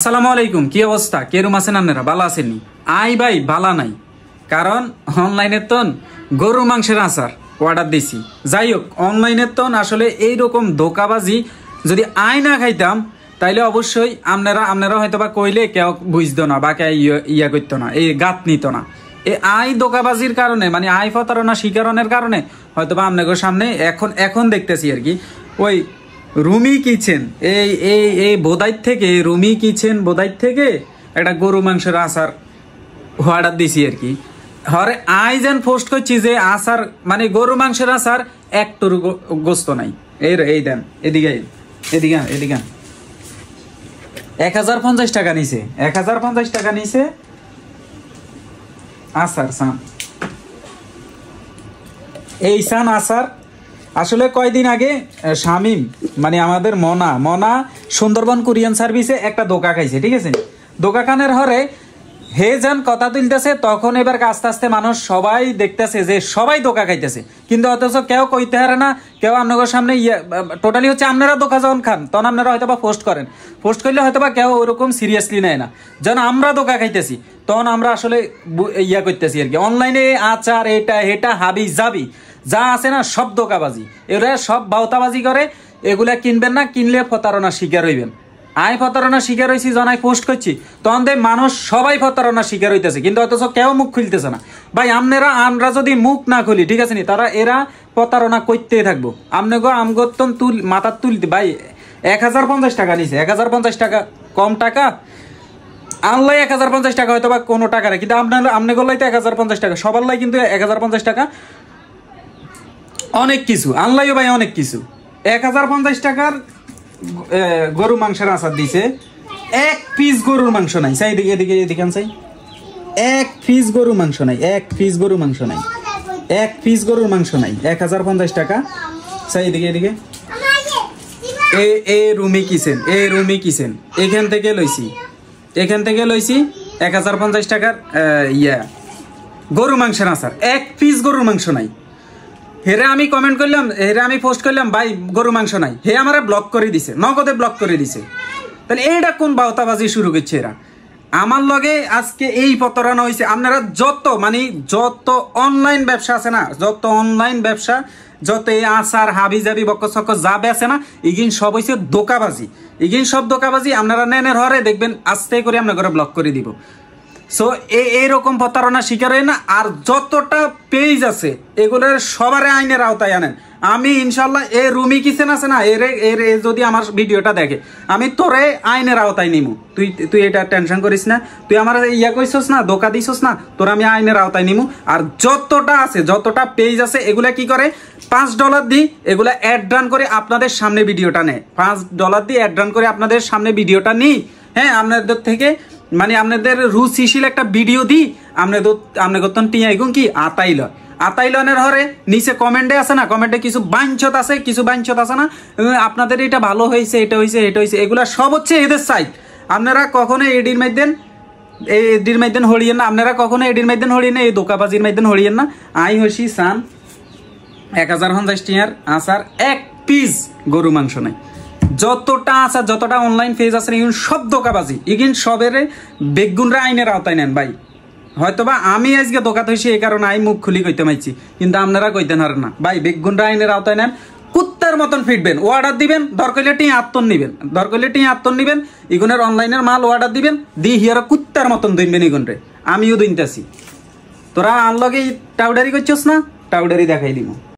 আসসালামু আলাইকুম, কি অবস্থা? কেরম আছেন আপনারা? ভালো আছেন? আই ভাই ভালা নাই, কারণ অনলাইনের তন গরুর মাংসের আচার অর্ডার দিছি। যাই হোক, অনলাইনের তন আসলে এইরকম ধোকাবাজি যদি আই না খাইতাম তাইলে অবশ্যই আপনারা হয়তো বা কইলে কেউ বুঝতো না বা কেউ ইয়া করতো না, এই গাত নিত না। এই আই ধোকাবাজির কারণে, মানে আই প্রতারণা শিকারণের কারণে হয়তো বা আপনাদের সামনে এখন দেখতেছি আর কি। ওই রুমি কিচেন এই এই এই বোদাইর থেকে, রুমি কিচেন বোদাইর থেকে একটা গরু মাংসের আচার অর্ডার দিছি আর কি। হরে আই যেন পোস্ট করছি যে আচার মানে গরু মাংসের আচার একটুর গোস্ত নাই। এই দেন, এদিকে এদিকে এদিকে 1050 টাকা নিছে, 1050 টাকা নিছে আচার সান। এই সান আচার আসলে কয়দিন আগে শামিম মানে আমাদের মনা সুন্দরবন কুরিয়ান সার্ভিসে একটা ধোকা খাইছে, ঠিক আছে? ধোকা খানের হরে হে যান কথা তুলতেছে, তখন এবার আস্তে আস্তে মানুষ সবাই দেখতেছে যে সবাই ধোকা খাইতেছে, কিন্তু অথচ কেউ কইতে হারে না, কেউ আপনাদের সামনে টোটালি হচ্ছে আপনারা ধোকা যখন খান তখন আপনারা হয়তো বা পোস্ট করেন, পোস্ট করলে হয়তো বা কেউ ওরকম সিরিয়াসলি নেয় না। যখন আমরা ধোকা খাইতেছি তখন আমরা আসলে করতেছি আর কি। অনলাইনে আচার এটা হাবি যাবি যা আছে না সব ধোকাবাজি, এরা সব বাউতাবাজি করে। এগুলা কিনবেন না, কিনলে প্রতারণা শিকার হইবেন। আই প্রতারণা শিকার হয়েছি, জনাই পোস্ট করছি তখন দেখ মানুষ সবাই প্রতারণা শিকার হইতেছে, কিন্তু অথচ কেউ মুখ খুলতেছে না। ভাই আমরা যদি মুখ না খুলি, ঠিক আছে নি, এরা প্রতারণা করতেই থাকবো। আমগতন মাথার তুলতে ভাই 1050 টাকা নিছে, 1050 টাকা কম টাকা আনলাই 1050 টাকা হয়তো বা কোনো টাকা নেই, কিন্তু আপনি গলাই তো 1050 টাকা, সবার লাই কিন্তু 1050 টাকা অনেক কিছু, আনলাইও ভাই অনেক কিছু। 1050 টাকার গরু মাংসের আচার দিছে, এক পিস গরুর মাংস নাই। চাই এদিকে এদিকে এদিকে চাই, এক পিস গরুর মাংস নাই, এক পিস গরুর মাংস নাই, এক পিস গরুর মাংস নাই। 1050 টাকা। চাই এদিকে এদিকে এ রুমি কিচেন এখান থেকে লইছি 1050 টাকার গরু মাংসের আচার, এক পিস গরুর মাংস নাই। হেরে আমি কমেন্ট করলাম, হেরে আমি পোস্ট করলাম ভাই গরু মাংস নাই, হে আমারে ব্লক করে দিছে, নগদে ব্লক করে দিছে। তাহলে এইটা কোন বাউতাবাজি শুরু করছে এরা? আমার লগে আজকে এই প্রতারণা হয়েছে। আপনারা যত অনলাইন ব্যবসা আছে না, যত অনলাইন ব্যবসা, যত এই আচার হাবি জাবি বক্ক চক্ক যা বেছে না, ইগিন সব হয়েছে ধোকাবাজি, ইগিন সব ধোকাবাজি। আপনারা নেনের হরে দেখবেন আস্তে করে আপনার ঘরে ব্লক করে দিব। সো এইরকম প্রতারণা শিকার হয় না। আর যতটা পেজ আছে এগুলোর সবারে আইনের আওতায় আনেন। আমি ইনশাল্লাহ রুমি কিচেন আছে না, এর যদি আমার ভিডিওটা দেখে আমি তোরে আইনের আওতায় নিমু। তুই এটা টেনশন করিস না, তুই আমার কইছস না, ধোকা দিছস না, তোর আমি আইনের আওতায় নিমু। আর যতটা আছে, যতটা পেজ আছে, এগুলা কি করে $5 দিই, এগুলা অ্যাড রান করে আপনাদের সামনে ভিডিওটা নেয়। $5 দিয়ে অ্যাড রান করে আপনাদের সামনে ভিডিওটা নিই। হ্যাঁ, আপনাদের থেকে মানে আপনাদের রুচিশীল একটা ভিডিও দিই, আপনাদের টিয়া এগুন কি আতাইলনের হরে নিচে কমেন্টে আছে না, কমেন্টে কিছু বাঞ্ছত আছে না, আপনাদের এটা ভালো হয়েছে, এটা হয়েছে এগুলা সব হচ্ছে এদের সাইট। আপনারা কখনো এডির মাইদেন হরিয়েন না, আপনারা কখনো এডির মাইদেন হরিয়েন না, এই দোকাবাজির মাইদেন হরিয়েন না। আই হইছি সান 1050 টিয়ার আচার, এক পিস গরু মাংস নাই। যতটা আছে, যতটা অনলাইন পেজ আছে এগুলো সব ধোকাবাজি, এগুলো সবের বেগুনরা আইনের আওতায় নেন ভাই। হয়তোবা আমি আজকে ধোকা হয়েছি এই কারণে আমি মুখ খুলি কইতে মাইছি, কিন্তু আপনারা কইতেন হারেন না ভাই। বেগুনরা আইনের আওতায় নেন, কুত্তার মতন ফিটবেন, অর্ডার দিবেন, দরকার টিঁ আত্মন নিবেন, ইগুনের অনলাইনের মাল অর্ডার দিবেন, দি হিয়ার কুত্তার মতন দিনবেন ইগুনরে। আমিও দিনতেছি, তোরা আনলগে টাউডারি করছস না, টাউডারি দেখাই দিব।